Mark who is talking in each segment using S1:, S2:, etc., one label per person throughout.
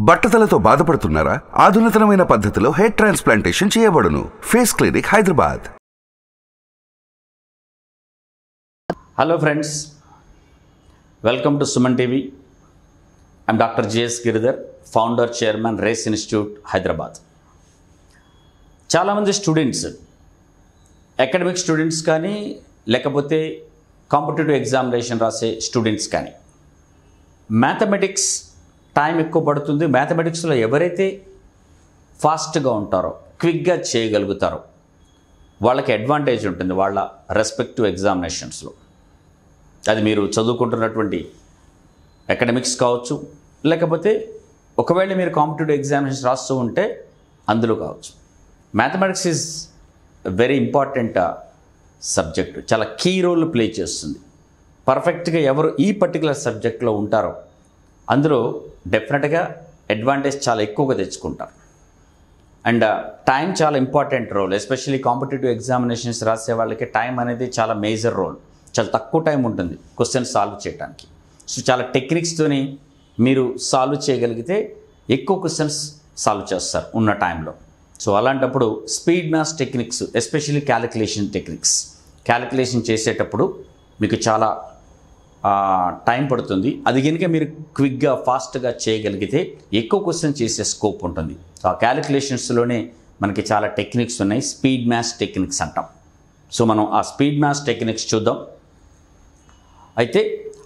S1: బట్టతలతో బాధపడుతున్నారా? ఆధునితనమైన పద్ధతిలో హెయిర్ ట్రాన్స్ప్లాంటేషన్ చేయబడును. Face clinic, Hyderabad.
S2: Hello friends, welcome to Suman TV. I'm doctor G S Giridhar, founder, chairman, race institute, Hyderabad. చాలామంది students, academic students కానీ లేకపోతే కాంపిటేటివ్ ఎగ్జామినేషన్ రాసే స్టూడెంట్స్ కానీ మ్యాథమెటిక్స్ టైం ఎక్కువ పడుతుంది. మ్యాథమెటిక్స్లో ఎవరైతే ఫాస్ట్గా ఉంటారో, క్విక్గా చేయగలుగుతారో వాళ్ళకి అడ్వాంటేజ్ ఉంటుంది వాళ్ళ రెస్పెక్టివ్ ఎగ్జామినేషన్స్లో. అది మీరు చదువుకుంటున్నటువంటి అకాడమిక్స్ కావచ్చు, లేకపోతే ఒకవేళ మీరు కాంపిటేటివ్ ఎగ్జామినేషన్స్ రాస్తూ ఉంటే అందులో కావచ్చు. Mathematics is very important subject, చాలా కీ రోల్ ప్లే చేస్తుంది. పర్ఫెక్ట్గా ఎవరు ఈ పర్టికులర్ సబ్జెక్ట్లో ఉంటారో అందులో డెఫినెట్గా అడ్వాంటేజ్ చాలా ఎక్కువగా తెచ్చుకుంటారు. అండ్ టైం చాలా important role, especially competitive examinations రాసే వాళ్ళకి టైం అనేది చాలా మేజర్ రోల్. చాలా తక్కువ టైం ఉంటుంది క్వశ్చన్ సాల్వ్ చేయడానికి. సో చాలా టెక్నిక్స్తోని మీరు సాల్వ్ చేయగలిగితే ఎక్కువ క్వశ్చన్స్ సాల్వ్ చేస్తారు ఉన్న టైంలో. సో అలాంటప్పుడు speed maths techniques, especially calculation చేసేటప్పుడు మీకు చాలా టైం పడుతుంది. అది కనుక మీరు క్విక్గా, ఫాస్ట్గా చేయగలిగితే ఎక్కువ క్వశ్చన్ చేసే స్కోప్ ఉంటుంది. ఆ క్యాలిక్యులేషన్స్లోనే మనకి చాలా టెక్నిక్స్ ఉన్నాయి, స్పీడ్ మ్యాథ్స్ టెక్నిక్స్ అంటాం. సో మనం ఆ స్పీడ్ మ్యాథ్స్ టెక్నిక్స్ చూద్దాం. అయితే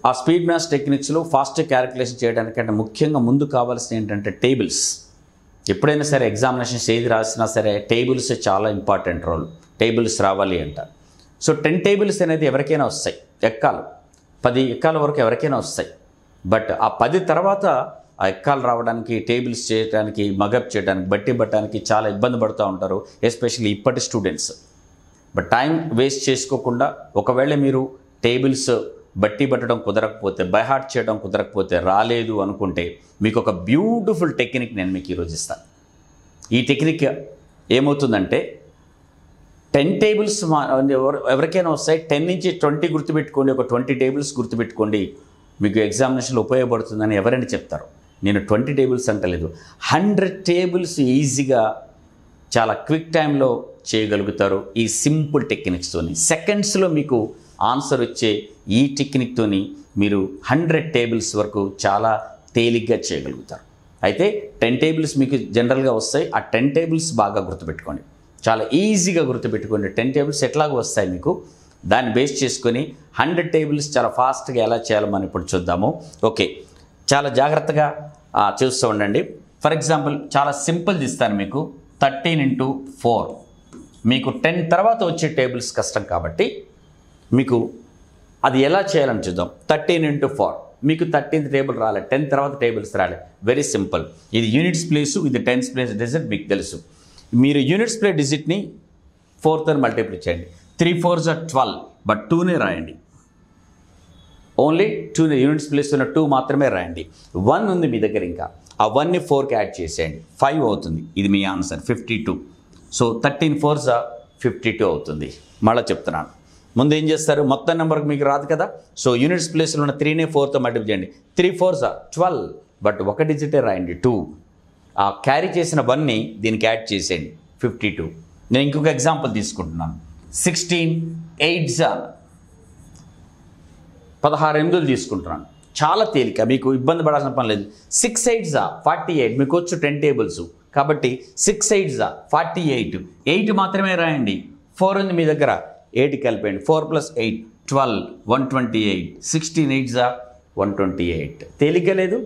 S2: ఆ స్పీడ్ మ్యాథ్స్ టెక్నిక్స్లో ఫాస్ట్ క్యాలిక్యులేషన్ చేయడానికంటే ముఖ్యంగా ముందు కావాల్సిన ఏంటంటే టేబుల్స్. ఎప్పుడైనా సరే ఎగ్జామినేషన్స్ ఏది రాసినా సరే టేబుల్స్ చాలా ఇంపార్టెంట్ రోల్. టేబుల్స్ రావాలి అంట. సో 10 టేబుల్స్ అనేది ఎవరికైనా వస్తాయి, 10 ఎక్కాల వరకు ఎవరికైనా వస్తాయి. బట్ ఆ 10 తర్వాత ఆ ఎక్కాలు రావడానికి, టేబుల్స్ చేయడానికి, మగప్ చేయడానికి, బట్టి పట్టడానికి చాలా ఇబ్బంది పడుతూ ఉంటారు, ఎస్పెషల్లీ ఇప్పటి స్టూడెంట్స్. బట్ టైం వేస్ట్ చేసుకోకుండా ఒకవేళ మీరు టేబుల్స్ బట్టి పట్టడం కుదరకపోతే, బైహార్ట్ చేయడం కుదరకపోతే, రాలేదు అనుకుంటే మీకు ఒక బ్యూటిఫుల్ టెక్నిక్ నేను మీకు ఈరోజు ఇస్తాను. ఈ టెక్నిక్ ఏమవుతుందంటే 10 టేబుల్స్ ఎవరికైనా వస్తాయి. 10 నుంచి 20 గుర్తుపెట్టుకోండి, ఒక 20 టేబుల్స్ గుర్తుపెట్టుకోండి, మీకు ఎగ్జామినేషన్లో ఉపయోగపడుతుందని ఎవరైనా చెప్తారు. నేను 20 టేబుల్స్ అంటలేదు, 100 టేబుల్స్ ఈజీగా చాలా క్విక్ టైంలో చేయగలుగుతారు ఈ సింపుల్ టెక్నిక్స్తోని. సెకండ్స్లో మీకు ఆన్సర్ వచ్చే ఈ టెక్నిక్తోని మీరు 100 టేబుల్స్ వరకు చాలా తేలిగ్గా చేయగలుగుతారు. అయితే 10 టేబుల్స్ మీకు జనరల్గా వస్తాయి. ఆ 10 టేబుల్స్ బాగా గుర్తుపెట్టుకోండి, చాలా ఈజీగా గుర్తుపెట్టుకోండి. 10 టేబుల్స్ ఎట్లాగో వస్తాయి మీకు. దాన్ని బేస్ చేసుకొని 100 టేబుల్స్ చాలా ఫాస్ట్గా ఎలా చేయాలో మనం ఇప్పుడు చూద్దాము. ఓకే, చాలా జాగ్రత్తగా చూస్తూ ఉండండి. ఫర్ ఎగ్జాంపుల్ చాలా సింపుల్ ఇస్తాను మీకు. 13 into 4. మీకు 10 తర్వాత వచ్చే టేబుల్స్ కష్టం కాబట్టి మీకు అది ఎలా చేయాలని చూద్దాం. 13 into 4 మీకు 13th టేబుల్ రాలేదు, 10 తర్వాత టేబుల్స్ రాలేదు. Very simple. ఇది యూనిట్స్ ప్లేసు, ఇది 10th ప్లేస్ డిజిట్ మీకు తెలుసు. మీరు యూనిట్స్ ప్లేస్ డిజిట్ని 4తో మల్టిప్లై చేయండి. 3 4s are 12, బట్ 2నే రాయండి. ఓన్లీ 2 యూనిట్స్ ప్లేస్ ఉన్న 2 మాత్రమే రాయండి. 1 ఉంది మీ దగ్గర, ఇంకా ఆ 1ని 4కి యాడ్ చేసేయండి, 5 అవుతుంది. ఇది మీ ఆన్సర్ 52. సో 13 4s are 52 అవుతుంది. మళ్ళీ చెప్తున్నాను, ముందు ఏం చేస్తారు, మొత్తం నెంబర్కి మీకు రాదు కదా. సో యూనిట్స్ ప్లేస్లో ఉన్న 3నే 4తో మల్టిప్లై చేయండి. 3 4s are 12, బట్ ఒక డిజిటే రాయండి 2. ఆ క్యారీ చేసిన 1ని దీనికి యాడ్ చేసేయండి, 52. నేను ఇంకొక ఎగ్జాంపుల్ తీసుకుంటున్నాను. 16 8s are 16 8 తీసుకుంటున్నాను. చాలా తేలిక, మీకు ఇబ్బంది పడాల్సిన పని లేదు. 6 8s are 48. మీకు వచ్చు 10 టేబుల్స్ కాబట్టి 6 8s are 48. 8 మాత్రమే రాయండి. 4 ఉంది మీ దగ్గర, 8 కలిపేయండి. 4 + 8 12, 128. 16 8s are 128. తేలిగ్గా లేదు,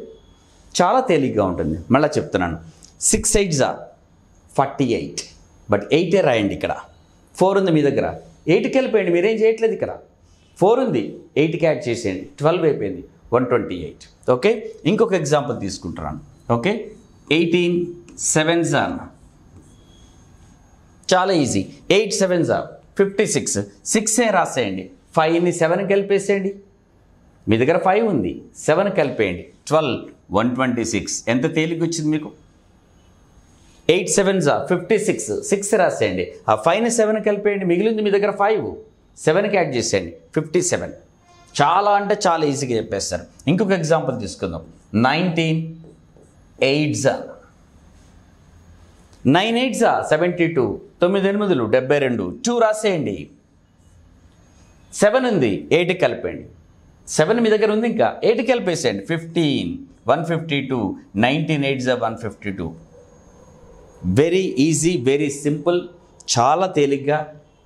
S2: చాలా తేలిగ్గా ఉంటుంది. మళ్ళీ చెప్తున్నాను, 6 8s are 48, బట్ 8ఏ రాయండి. ఇక్కడ 4 ఉంది మీ దగ్గర, 8 కలిపేయండి. మీరేం చేయట్లేదు, ఇక్కడ 4 ఉంది, 8కి యాడ్ చేసేయండి, 12 అయిపోయింది, 128. ఓకే, ఇంకొక ఎగ్జాంపుల్ తీసుకుంటున్నాను. ఓకే, 18 7s are చాలా ఈజీ. 8 7s are 56. 6ఏ రాసేయండి, 5ని 7 కలిపేసేయండి. మీ దగ్గర 5 ఉంది, 7 కలిపేయండి, 12 126. ఎంత తేలిక వచ్చింది మీకు. 8 7s are 56. 6 రాసేయండి, ఆ 5ని 7 కలిపేయండి, మిగిలింది మీ దగ్గర 5, 7కి యాడ్ చేసేయండి, 57. చాలా అంటే చాలా ఈజీగా చెప్పేస్తారు. ఇంకొక ఎగ్జాంపుల్ తీసుకుందాం. 19 8 9 8 72, 9 8 72, 2 రాసేయండి. 7 ఉంది, 8 కలిపండి. 7 మీ దగ్గర ఉంది, ఇంకా 8 కలిపేసేయండి. 15, 152, 19 8 152. వెరీ ఈజీ, వెరీ సింపుల్, చాలా తేలిగ్గా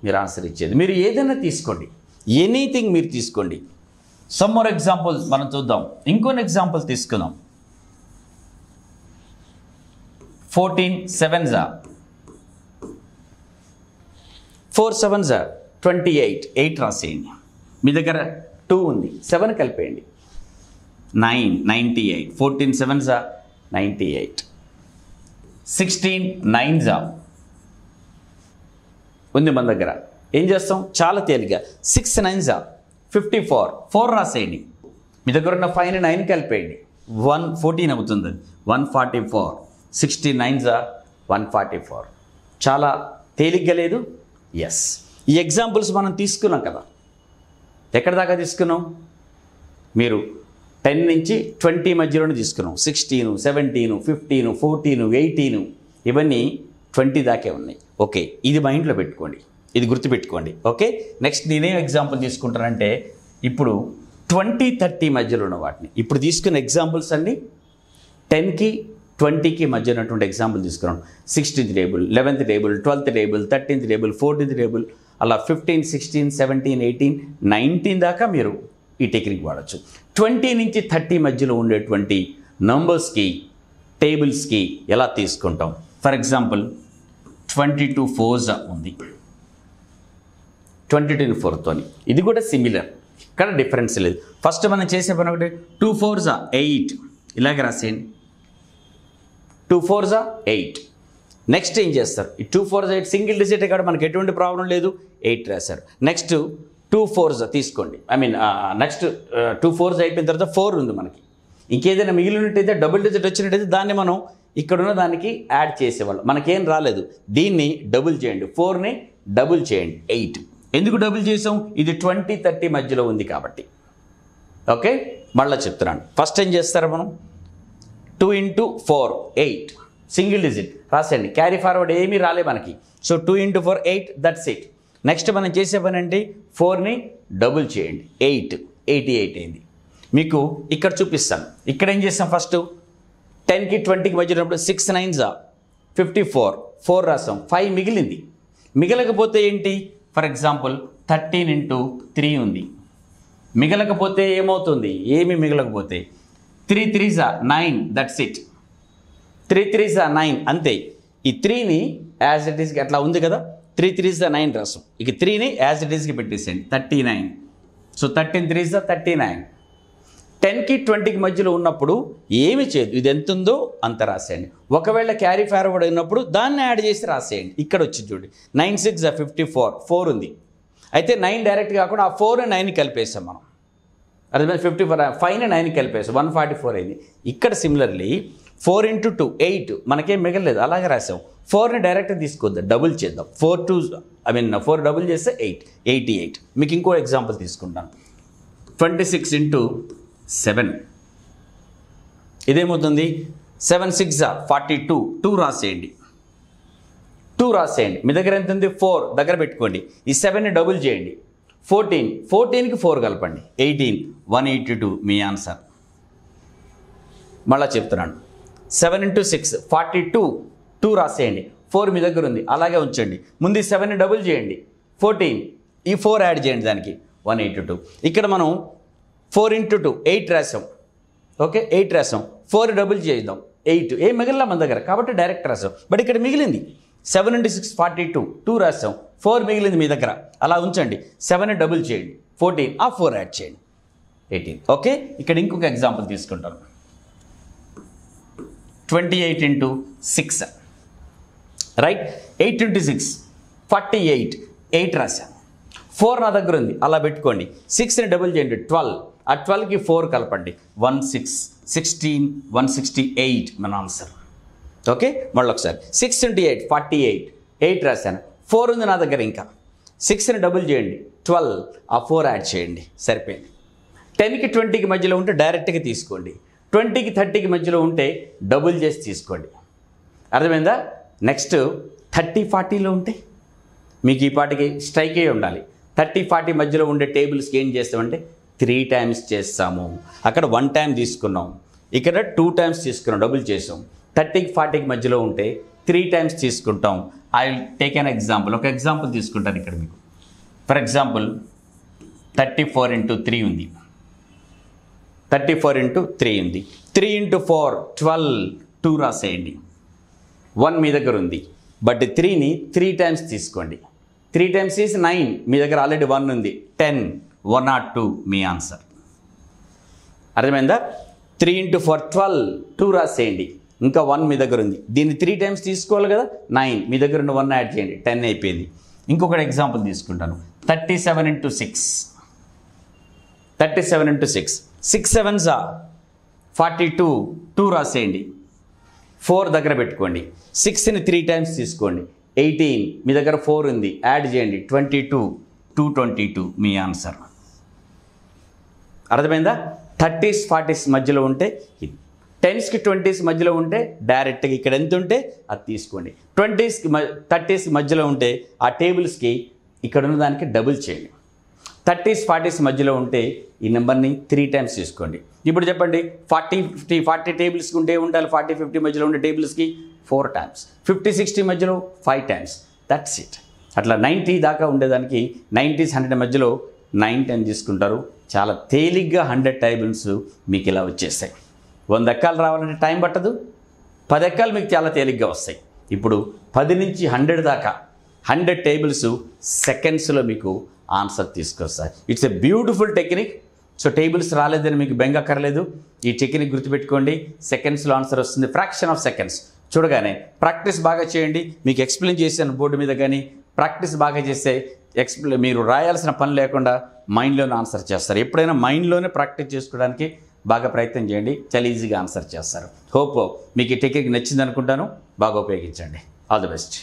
S2: మీరు ఆన్సర్ ఇచ్చేది. మీరు ఏదైనా తీసుకోండి, ఎనీథింగ్ మీరు తీసుకోండి. సమ్ మోర్ ఎగ్జాంపుల్స్ మనం చూద్దాం. ఇంకొన్ని ఎగ్జాంపుల్ తీసుకుందాం. 14 7 4 7 28, 8 రాసేయండి. మీ దగ్గర 2 ఉంది, 7 కలిపేయండి. 9 98, 14 7 98. 16 9 ఉంది మన దగ్గర. ఏం చేస్తాం, చాలా తేలిగా. 6 9 54, 4 రాసేయండి. మీ దగ్గర ఉన్న 5 9 కలిపేయండి. 114 అవుతుంది, 144. 69 144. చాలా తేలిగ్గా లేదు? ఎస్. ఈ ఎగ్జాంపుల్స్ మనం తీసుకున్నాం కదా. ఎక్కడి దాకా తీసుకున్నాం? మీరు 10 నుంచి 20 మధ్యలోనే తీసుకున్నాం. 16, 17, 15, 14, 18 ఇవన్నీ 20 దాకే ఉన్నాయి. ఓకే, ఇది మైండ్లో పెట్టుకోండి, ఇది గుర్తుపెట్టుకోండి. ఓకే, నెక్స్ట్ నేనేం ఎగ్జాంపుల్ తీసుకుంటానంటే, ఇప్పుడు 20 30 మధ్యలో ఉన్న వాటిని ఇప్పుడు తీసుకున్న ఎగ్జాంపుల్స్ అన్నీ 10కి 20కి మధ్య ఉన్నటువంటి ఎగ్జాంపుల్ తీసుకున్నాం. 16th table, 11th table, 12th table, 13th table, 14th table, అలా 15 16 17 18 19 దాకా మీరు ఈ టెక్నిక్ వాడచ్చు. 20 నుంచి 30 మధ్యలో ఉండేటువంటి నంబర్స్కి, టేబుల్స్కి ఎలా తీసుకుంటాం? ఫర్ ఎగ్జాంపుల్ 22 4 ఉంది, 22 4తో. ఇది కూడా సిమిలర్, ఇక్కడ డిఫరెన్స్ లేదు. ఫస్ట్ మనం చేసే పని ఒకటి, 2 4 8 ఇలాగే రాసేయండి. 2 4 8. నెక్స్ట్ ఏం చేస్తారు? ఈ 2 4 8 సింగిల్ డిజిట్ కాదు, మనకి ఎటువంటి ప్రాబ్లం లేదు, 8 రాశారు. నెక్స్ట్ 2 4 తీసుకోండి. నెక్స్ట్ 2 4 అయిపోయిన తర్వాత 4 ఉంది మనకి. ఇంకేదైనా మిగిలినట్టయితే, డబుల్ డిజిట్ వచ్చినట్టయితే దాన్ని మనం ఇక్కడున్న దానికి యాడ్ చేసేవాళ్ళం. మనకేం రాలేదు, దీన్ని డబుల్ చేయండి. 4ని డబుల్ చేయండి, 8. ఎందుకు డబుల్ చేసాం? ఇది 20 30 మధ్యలో ఉంది కాబట్టి. ఓకే, మళ్ళీ చెప్తున్నాను. ఫస్ట్ ఏం చేస్తారు మనం? 2 into 4 8 సింగిల్ డిజిట్ రాసేయండి. క్యారీ ఫార్వర్డ్ ఏమీ రాలే మనకి. So 2 into 4 8, that's it. Next మనం చేసే పని అంటే 4ని డబుల్ చేయండి, 8 88 అయింది. మీకు ఇక్కడ చూపిస్తాను. ఇక్కడ ఏం చేస్తాం? ఫస్ట్ 10కి 20కి మధ్య ఉన్నప్పుడు 6 9 54, 4 రాసాం, 5 మిగిలింది. మిగలకపోతే ఏంటి? ఫర్ ఎగ్జాంపుల్ 13 into 3 ఉంది. మిగలకపోతే ఏమవుతుంది? ఏమి మిగలకపోతే 3 3s 9, దట్స్ ఇట్. 3 3s 9 అంతే. ఈ 3ని యాజ్ ఇట్ ఈస్కి అట్లా ఉంది కదా, 3 3s 9 రాసాం. ఇక 3ని యాజ్ ఇట్ ఈస్కి పెట్టేసేయండి, 39. So 13 3s 39. 10కి 20కి మధ్యలో ఉన్నప్పుడు ఏమి చేయదు, ఇది ఎంత ఉందో అంత రాసేయండి. ఒకవేళ క్యారీ ఫార్వర్డ్ అయినప్పుడు దాన్ని యాడ్ చేసి రాసేయండి. ఇక్కడ వచ్చి చూడండి, 9 6 54, 4 ఉంది. అయితే 9 డైరెక్ట్ కాకుండా ఆ 4 9 కలిపేసాం మనం. అదే 54, 5ని 9 కలిపేసాం, 144 అయింది. ఇక్కడ సిమిలర్లీ 4 into 2 8 మనకేం మిగలలేదు, అలాగే రాసాం. 4ని డైరెక్ట్ తీసుకోవద్దు, డబుల్ చేద్దాం. 4 డబుల్ చేస్తే 8 88. మీకు ఇంకో ఎగ్జాంపుల్ తీసుకుంటాను. 26 into 7 ఇదేమవుతుంది? 7 6 42, 2 రాసేయండి. 2 రాసేయండి. మీ దగ్గర ఎంత ఉంది? 4 దగ్గర పెట్టుకోండి. ఈ 7ని డబుల్ చేయండి, 14కి 4 కలపండి, 18 182 మీ ఆన్సర్. మళ్ళీ చెప్తున్నాను. 7 into 6 42, 2 రాసేయండి. 4 మీ దగ్గర ఉంది, అలాగే ఉంచండి. ముందు 7ని డబుల్ చేయండి, 14, ఈ 4 యాడ్ చేయండి దానికి, 182. ఇక్కడ మనం 4 into 2 8 రాసాం. ఓకే, 8 రాసాం. 4 డబుల్ చేద్దాం, 8. ఏం మిగిలిన మన దగ్గర కాబట్టి డైరెక్ట్ రాసాం. బట్ ఇక్కడ మిగిలింది 7 into 6 42, 2 రాసాం. 4 మిగిలింది మీ దగ్గర, అలా ఉంచండి. 7ని డబుల్ చేయండి, 14, ఆ 4 యాడ్ చేయండి, 18. ఓకే, ఇక్కడ ఇంకొక ఎగ్జాంపుల్ తీసుకుంటాను. 28 into 6 రైట్. 8 into 6 48, 8 రాశాను. 4 నా దగ్గర ఉంది, అలా పెట్టుకోండి. 6ని డబుల్ చేయండి, 12. ఆ 12కి 4 కలపండి, 16 168 మన ఆన్సర్. ఓకే, మళ్ళీ ఒకసారి 6 into 8 48, 8 రాశాను. 4 ఉంది నా దగ్గర, ఇంకా 6ని డబుల్ చేయండి, 12, ఆ 4 యాడ్ చేయండి, సరిపోయింది. 10కి 20కి మధ్యలో ఉంటే డైరెక్ట్గా తీసుకోండి. 20కి 30కి మధ్యలో ఉంటే డబుల్ చేసి తీసుకోండి. అర్థమైందా? నెక్స్ట్ 30-40లో ఉంటే మీకు ఈ పాటికి స్ట్రైక్ అయ్యి ఉండాలి. 30-40 మధ్యలో ఉండే టేబుల్స్కి ఏం చేస్తామంటే 3 టైమ్స్ చేస్తాము. అక్కడ 1 టైం తీసుకున్నాం, ఇక్కడ 2 టైమ్స్ తీసుకున్నాం, డబుల్ చేసాం. 30-40కి మధ్యలో ఉంటే 3 టైమ్స్ తీసుకుంటాం. I will take an example. ఒక ఎగ్జాంపుల్ తీసుకుంటాను ఇక్కడ మీకు. ఫర్ ఎగ్జాంపుల్ 34x3 ఉంది. 34x3 ఉంది. 3x4 12, 2 రాసేయండి. 1 మీ దగ్గర ఉంది, బట్ 3ని 3 టైమ్స్ తీసుకోండి. 3 టైమ్స్ ఈజ్ 9. మీ దగ్గర ఆల్రెడీ 1 ఉంది, 10, 1 or 2 మీ ఆన్సర్. అర్థమైందా? 3x4 12, 2 రాసేయండి. ఇంకా 1 మీ దగ్గర ఉంది, దీన్ని 3 టైమ్స్ తీసుకోవాలి కదా, 9. మీ దగ్గర ఉన్న 1 యాడ్ చేయండి, 10 అయిపోయింది. ఇంకొకటి ఎగ్జాంపుల్ తీసుకుంటాను. 37x6. 37x6, 6 7s 42, 2 రాసేయండి. 4 దగ్గర పెట్టుకోండి. 6ని 3 టైమ్స్ తీసుకోండి, 18. మీ దగ్గర 4 ఉంది, యాడ్ చేయండి, 22, 222 మీ ఆన్సర్. అర్థమైందా? 30s 40s మధ్యలో ఉంటే 10స్కి 20s మధ్యలో ఉంటే డైరెక్ట్గా ఇక్కడ ఎంత ఉంటే అది తీసుకోండి. 20స్కి 30s మధ్యలో ఉంటే ఆ టేబుల్స్కి ఇక్కడ ఉన్న దానికి డబుల్ చేయండి. 30s 40s మధ్యలో ఉంటే ఈ నెంబర్ని 3 టైమ్స్ తీసుకోండి. ఇప్పుడు చెప్పండి, 40 టేబుల్స్కి ఉంటే ఉండాలి, 40-50 మధ్యలో ఉండే టేబుల్స్కి 4 టైమ్స్, 50-60 మధ్యలో 5 టైమ్స్. That's it. అట్లా 90 దాకా ఉండేదానికి 90s 100 మధ్యలో 9 టైమ్స్ తీసుకుంటారు. చాలా తేలిగ్గా 100 టేబుల్స్ మీకు ఇలా వచ్చేస్తాయి. 100 ఎక్కాలు రావాలంటే టైం పట్టదు, 10 ఎక్కాలు మీకు చాలా తేలిగ్గా వస్తాయి. ఇప్పుడు 10 నుంచి 100 దాకా 100 టేబుల్స్ సెకండ్స్లో మీకు ఆన్సర్ తీసుకొస్తాయి. It's a beautiful technique. So tables రాలేదని మీకు బెంగక్కర్లేదు. ఈ టెక్నిక్ గుర్తుపెట్టుకోండి. సెకండ్స్లో ఆన్సర్ వస్తుంది, ఫ్రాక్షన్ ఆఫ్ సెకండ్స్. చూడగానే ప్రాక్టీస్ బాగా చేయండి. మీకు ఎక్స్ప్లెయిన్ చేశాను బోర్డు మీద, కానీ ప్రాక్టీస్ బాగా చేస్తే మీరు రాయాల్సిన పని లేకుండా మైండ్లోనే ఆన్సర్ చేస్తారు. ఎప్పుడైనా మైండ్లోనే ప్రాక్టీస్ చేసుకోవడానికి బాగా ప్రయత్నం చేయండి, చాలా ఈజీగా ఆన్సర్ చేస్తారు. హోప్ మీకు ఈ టెక్నిక్ నచ్చింది అనుకుంటాను. బాగా ఉపయోగించండి. All the best.